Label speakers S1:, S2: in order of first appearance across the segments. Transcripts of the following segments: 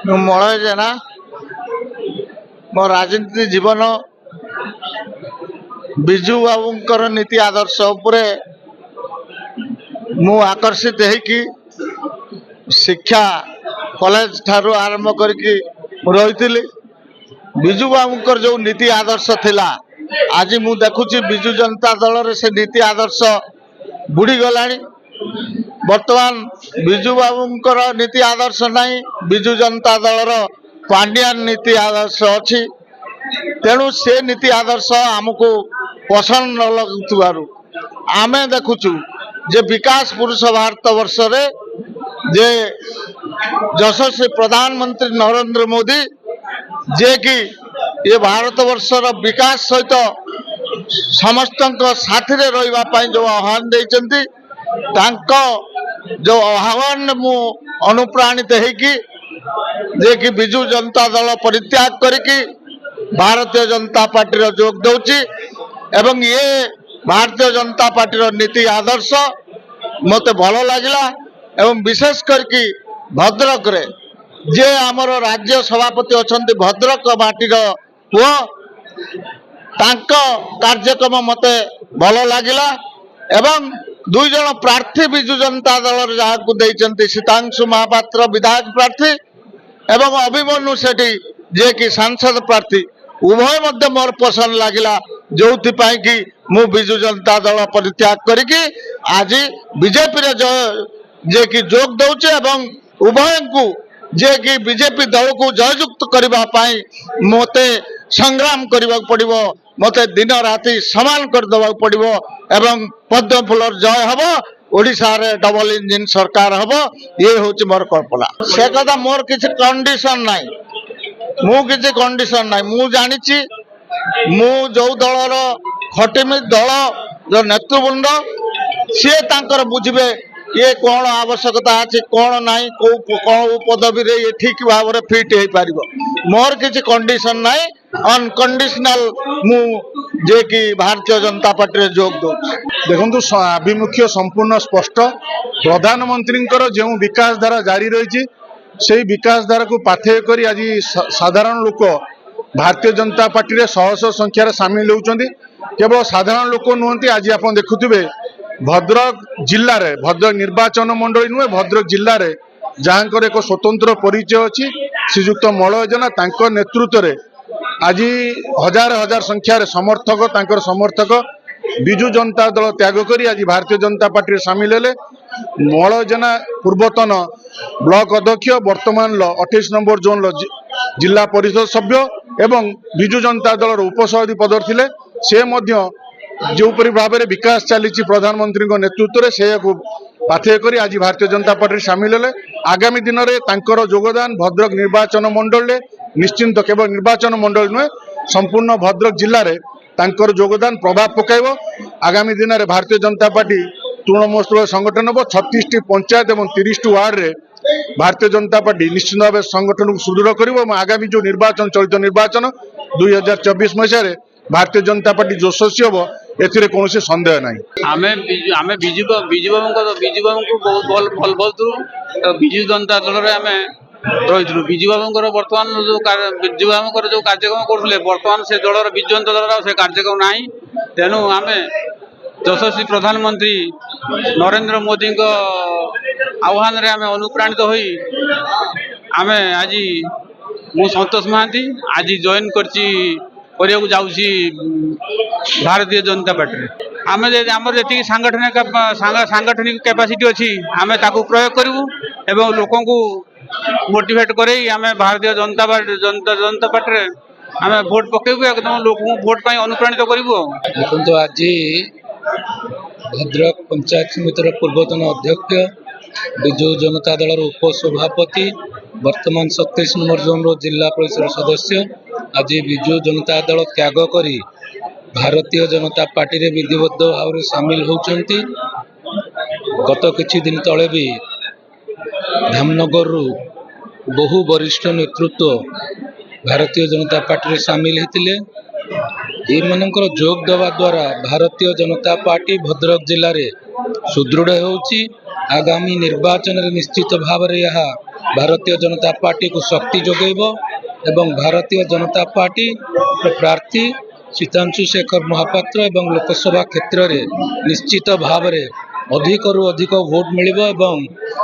S1: ମୁଁ ମଳୟ ଜେନା ମୋ ରାଜନୀତି ଜୀବନ ବିଜୁ ବାବୁଙ୍କର ନୀତି ଆଦର୍ଶ ଉପରେ ମୁଁ ଆକର୍ଷିତ ହେଇକି ଶିକ୍ଷା କଲେଜ ଠାରୁ ଆରମ୍ଭ କରିକି ରହିଥିଲି। ବିଜୁ ବାବୁଙ୍କର ଯେଉଁ ନୀତି ଆଦର୍ଶ ଥିଲା ଆଜି ମୁଁ ଦେଖୁଛି ବିଜୁ ଜନତା ଦଳରେ ସେ ନୀତି ଆଦର୍ଶ ବୁଡ଼ିଗଲାଣି। ବର୍ତ୍ତମାନ ବିଜୁ ବାବୁଙ୍କର ନୀତି ଆଦର୍ଶ ନାହିଁ, ବିଜୁ ଜନତା ଦଳର ପାଣ୍ଡିଆନ ନୀତି ଆଦର୍ଶ ଅଛି। ତେଣୁ ସେ ନୀତି ଆଦର୍ଶ ଆମକୁ ପସନ୍ଦ ନ ଲାଗୁଥିବାରୁ ଆମେ ଦେଖୁଛୁ ଯେ ବିକାଶ ପୁରୁଷ ଭାରତ ବର୍ଷରେ ଯେ ଯଶସ୍ୱୀ ପ୍ରଧାନମନ୍ତ୍ରୀ ନରେନ୍ଦ୍ର ମୋଦି ଯେ କି ଏ ଭାରତ ବର୍ଷର ବିକାଶ ସହିତ ସମସ୍ତଙ୍କ ସାଥିରେ ରହିବା ପାଇଁ ଯେଉଁ ଆହ୍ୱାନ ଦେଇଛନ୍ତି ତାଙ୍କ ଯେଉଁ ଆହ୍ୱାନରେ ମୁଁ ଅନୁପ୍ରାଣିତ ହେଇକି ଯେ କି ବିଜୁ ଜନତା ଦଳ ପରିତ୍ୟାଗ କରିକି ଭାରତୀୟ ଜନତା ପାର୍ଟିର ଯୋଗ ଦେଉଛି ଏବଂ ଏ ଭାରତୀୟ ଜନତା ପାର୍ଟିର ନୀତି ଆଦର୍ଶ ମୋତେ ଭଲ ଲାଗିଲା। ଏବଂ ବିଶେଷ କରିକି ଭଦ୍ରକରେ ଯେ ଆମର ରାଜ୍ୟ ସଭାପତି ଅଛନ୍ତି ଭଦ୍ରକ ମାଟିର ପୁଅ, ତାଙ୍କ କାର୍ଯ୍ୟକ୍ରମ ମୋତେ ଭଲ ଲାଗିଲା। ଏବଂ ଦୁଇ ଜଣ ପ୍ରାର୍ଥୀ ବିଜୁ ଜନତା ଦଳର ଯାହାକୁ ଦେଇଛନ୍ତି ସୀତାଂଶୁ ମହାପାତ୍ର ବିଧାୟକ ପ୍ରାର୍ଥୀ ଏବଂ ଅଭିମନ୍ୟୁ ସେଠୀ ଯେ କି ସାଂସଦ ପ୍ରାର୍ଥୀ, ଉଭୟ ମଧ୍ୟ ମୋର ପସନ୍ଦ ଲାଗିଲା। ଯୋଉଥିପାଇଁ କି ମୁଁ ବିଜୁ ଜନତା ଦଳ ପରିତ୍ୟାଗ କରିକି ଆଜି ବିଜେପିରେ ଯେ କି ଯୋଗ ଦେଉଛି ଏବଂ ଉଭୟଙ୍କୁ ଯେ କି ବିଜେପି ଦଳକୁ ଜୟଯୁକ୍ତ କରିବା ପାଇଁ ମୋତେ ସଂଗ୍ରାମ କରିବାକୁ ପଡ଼ିବ, ମୋତେ ଦିନ ରାତି ସମାନ କରିଦେବାକୁ ପଡ଼ିବ ଏବଂ ପଦ୍ମ ଫୁଲର ଜୟ ହେବ, ଓଡ଼ିଶାରେ ଡବଲ ଇଞ୍ଜିନ ସରକାର ହେବ। ଇଏ ହେଉଛି ମୋର କଳ୍ପନା। ସେ କଥା ମୋର କିଛି କଣ୍ଡିସନ ନାହିଁ, ମୁଁ କିଛି କଣ୍ଡିସନ ନାହିଁ। ମୁଁ ଜାଣିଛି ମୁଁ ଯେଉଁ ଦଳର ଖଟିମି ଦଳର ନେତୃବୃନ୍ଦ ସିଏ ତାଙ୍କର ବୁଝିବେ ଇଏ କ'ଣ ଆବଶ୍ୟକତା ଅଛି କ'ଣ ନାହିଁ, କେଉଁ ପଦବୀରେ ଇଏ ଠିକ୍ ଭାବରେ ଫିଟ୍ ହେଇପାରିବ। ମୋର କିଛି କଣ୍ଡିସନ ନାହିଁ, ଅନକଣ୍ଡିସନାଲ ମୁଁ ଯେ କି ଭାରତୀୟ ଜନତା ପାର୍ଟିରେ ଯୋଗ ଦେଉଛି।
S2: ଦେଖନ୍ତୁ ଆଭିମୁଖ୍ୟ ସମ୍ପୂର୍ଣ୍ଣ ସ୍ପଷ୍ଟ। ପ୍ରଧାନମନ୍ତ୍ରୀଙ୍କର ଯେଉଁ ବିକାଶ ଧାରା ଜାରି ରହିଛି ସେହି ବିକାଶ ଧାରାକୁ ପାଥେୟ କରି ଆଜି ସାଧାରଣ ଲୋକ ଭାରତୀୟ ଜନତା ପାର୍ଟିରେ ଶହ ଶହ ସଂଖ୍ୟାରେ ସାମିଲ ହେଉଛନ୍ତି। କେବଳ ସାଧାରଣ ଲୋକ ନୁହନ୍ତି, ଆଜି ଆପଣ ଦେଖୁଥିବେ ଭଦ୍ରକ ଜିଲ୍ଲାରେ, ଭଦ୍ରକ ନିର୍ବାଚନ ମଣ୍ଡଳୀ ନୁହେଁ ଭଦ୍ରକ ଜିଲ୍ଲାରେ ଯାହାଙ୍କର ଏକ ସ୍ୱତନ୍ତ୍ର ପରିଚୟ ଅଛି ଶ୍ରୀଯୁକ୍ତ ମଳୟ ଜେନା, ତାଙ୍କ ନେତୃତ୍ୱରେ ଆଜି ହଜାର ହଜାର ସଂଖ୍ୟାରେ ସମର୍ଥକ ତାଙ୍କର ସମର୍ଥକ ବିଜୁ ଜନତା ଦଳ ତ୍ୟାଗ କରି ଆଜି ଭାରତୀୟ ଜନତା ପାର୍ଟିରେ ସାମିଲ ହେଲେ। ମଳୟ ଜେନା ପୂର୍ବତନ ବ୍ଲକ ଅଧ୍ୟକ୍ଷ, ବର୍ତ୍ତମାନ 28 ନମ୍ବର ଜୋନ୍ର ଜିଲ୍ଲା ପରିଷଦ ସଭ୍ୟ ଏବଂ ବିଜୁ ଜନତା ଦଳର ଉପସଭାପତି ପଦରେ ଥିଲେ। ସେ ମଧ୍ୟ ଯେଉଁପରି ଭାବରେ ବିକାଶ ଚାଲିଛି ପ୍ରଧାନମନ୍ତ୍ରୀଙ୍କ ନେତୃତ୍ୱରେ ସେଇଆକୁ ପାଥେୟ କରି ଆଜି ଭାରତୀୟ ଜନତା ପାର୍ଟିରେ ସାମିଲ ହେଲେ। ଆଗାମୀ ଦିନରେ ତାଙ୍କର ଯୋଗଦାନ ଭଦ୍ରକ ନିର୍ବାଚନ ମଣ୍ଡଳୀରେ ନିଶ୍ଚିନ୍ତ, କେବଳ ନିର୍ବାଚନ ମଣ୍ଡଳୀ ନୁହେଁ ସମ୍ପୂର୍ଣ୍ଣ ଭଦ୍ରକ ଜିଲ୍ଲାରେ ତାଙ୍କର ଯୋଗଦାନ ପ୍ରଭାବ ପକାଇବ। ଆଗାମୀ ଦିନରେ ଭାରତୀୟ ଜନତା ପାର୍ଟି ତୃଣମୂଳ ସ୍ତରରେ ସଂଗଠନ ହେବ। 36ଟି ପଞ୍ଚାୟତ ଏବଂ 30ଟି ୱାର୍ଡରେ ଭାରତୀୟ ଜନତା ପାର୍ଟି ନିଶ୍ଚିତ ଭାବେ ସଂଗଠନକୁ ସୁଦୃଢ଼ କରିବ ଏବଂ ଆଗାମୀ ଯେଉଁ ନିର୍ବାଚନ ଚଳିତ ନିର୍ବାଚନ 2024 ମସିହାରେ ଭାରତୀୟ ଜନତା ପାର୍ଟି ଯଶସ୍ୱୀ ହେବ ଏଥିରେ କୌଣସି ସନ୍ଦେହ ନାହିଁ।
S3: ଆମେ ବିଜୁ ବାବୁଙ୍କୁ ବହୁତ ଭଲ ପାଉଥିଲୁ। ବିଜୁ ଜନତା ଦଳରେ ଆମେ ରହିଥିଲୁ। ବିଜୁ ବାବୁଙ୍କର ବର୍ତ୍ତମାନ ବିଜୁ ବାବୁଙ୍କର ଯେଉଁ କାର୍ଯ୍ୟକ୍ରମ କରୁଥିଲେ ବର୍ତ୍ତମାନ ସେ ଦଳର ବିଜୁ ଜନତା ଦଳର ସେ କାର୍ଯ୍ୟକ୍ରମ ନାହିଁ। ତେଣୁ ଆମେ ଯଶସ୍ୱୀ ପ୍ରଧାନମନ୍ତ୍ରୀ ନରେନ୍ଦ୍ର ମୋଦିଙ୍କ ଆହ୍ୱାନରେ ଆମେ ଅନୁପ୍ରାଣିତ ହୋଇ ଆମେ ଆଜି ମୁଁ ସନ୍ତୋଷ ମହାନ୍ତି ଆଜି ଜଏନ୍ କରିବାକୁ ଯାଉଛି ଭାରତୀୟ ଜନତା ପାର୍ଟିରେ। ଆମର ଯେତିକି ସାଂଗଠନିକ କ୍ୟାପାସିଟି ଅଛି ଆମେ ତାକୁ ପ୍ରୟୋଗ କରିବୁ ଏବଂ ଲୋକଙ୍କୁ ମୋଟିଭେଟ କରେଇ ଆମେ ଭାରତୀୟ ଜନତା ପାର୍ଟିରେ ଆମେ ଭୋଟ ପକେଇବୁ ଏବଂ ଲୋକଙ୍କୁ ଭୋଟ ପାଇଁ ଅନୁପ୍ରାଣିତ କରିବୁ।
S4: ଦେଖନ୍ତୁ ଆଜି ଭଦ୍ରକ ପଞ୍ଚାୟତ ସମିତିର ପୂର୍ବତନ ଅଧ୍ୟକ୍ଷ, ବିଜୁ ଜନତା ଦଳର ଉପସଭାପତି, ବର୍ତ୍ତମାନ 37 ନମ୍ବର ଜୋନ୍ର ଜିଲ୍ଲା ପରିଷଦ ସଦସ୍ୟ ଆଜି ବିଜୁ ଜନତା ଦଳ ତ୍ୟାଗ କରି ଭାରତୀୟ ଜନତା ପାର୍ଟିରେ ବିଧିବଦ୍ଧ ଭାବରେ ସାମିଲ ହେଉଛନ୍ତି। ଗତ କିଛି ଦିନ ତଳେ ବି ଧାମନଗରରୁ ବହୁ ବରିଷ୍ଠ ନେତୃତ୍ୱ ଭାରତୀୟ ଜନତା ପାର୍ଟିରେ ସାମିଲ ହୋଇଥିଲେ। ଏମାନଙ୍କର ଯୋଗ ଦେବା ଦ୍ୱାରା ଭାରତୀୟ ଜନତା ପାର୍ଟି ଭଦ୍ରକ ଜିଲ୍ଲାରେ ସୁଦୃଢ଼ ହେଉଛି। ଆଗାମୀ ନିର୍ବାଚନରେ ନିଶ୍ଚିତ ଭାବରେ ଏହା ଭାରତୀୟ ଜନତା ପାର୍ଟିକୁ ଶକ୍ତି ଯୋଗାଇବ ଏବଂ ଭାରତୀୟ ଜନତା ପାର୍ଟି ପ୍ରାର୍ଥୀ ଶୀତାଂଶୁ ଶେଖର ମହାପାତ୍ର ଏବଂ ଲୋକସଭା କ୍ଷେତ୍ରରେ ନିଶ୍ଚିତ ଭାବରେ ଅଧିକରୁ ଅଧିକ ଭୋଟ ମିଳିବ ଏବଂ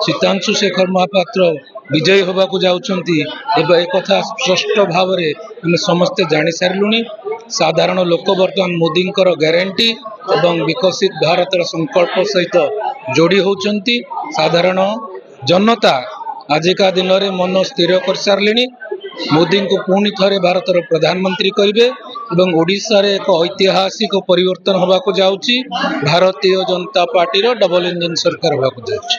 S4: ଶୀତାଂଶୁ ଶେଖର ମହାପାତ୍ର ବିଜୟୀ ହେବାକୁ ଯାଉଛନ୍ତି ଏବଂ ଏକଥା ସ୍ପଷ୍ଟ ଭାବରେ ଆମେ ସମସ୍ତେ ଜାଣିସାରିଲୁଣି। ସାଧାରଣ ଲୋକ ବର୍ତ୍ତମାନ ମୋଦିଙ୍କର ଗ୍ୟାରେଣ୍ଟି ଏବଂ ବିକଶିତ ଭାରତର ସଂକଳ୍ପ ସହିତ ଯୋଡ଼ି ହେଉଛନ୍ତି। ସାଧାରଣ ଜନତା ଆଜିକା ଦିନରେ ମନ ସ୍ଥିର କରିସାରିଲେଣି। ମୋଦିଙ୍କୁ ପୁଣି ଥରେ ଭାରତର ପ୍ରଧାନମନ୍ତ୍ରୀ କରିବେ ଏବଂ ଓଡ଼ିଶାରେ ଏକ ଐତିହାସିକ ପରିବର୍ତ୍ତନ ହେବାକୁ ଯାଉଛି। ଭାରତୀୟ ଜନତା ପାର୍ଟିର ଡବଲ ଇଞ୍ଜିନ ସରକାର ହେବାକୁ ଯାଉଛି।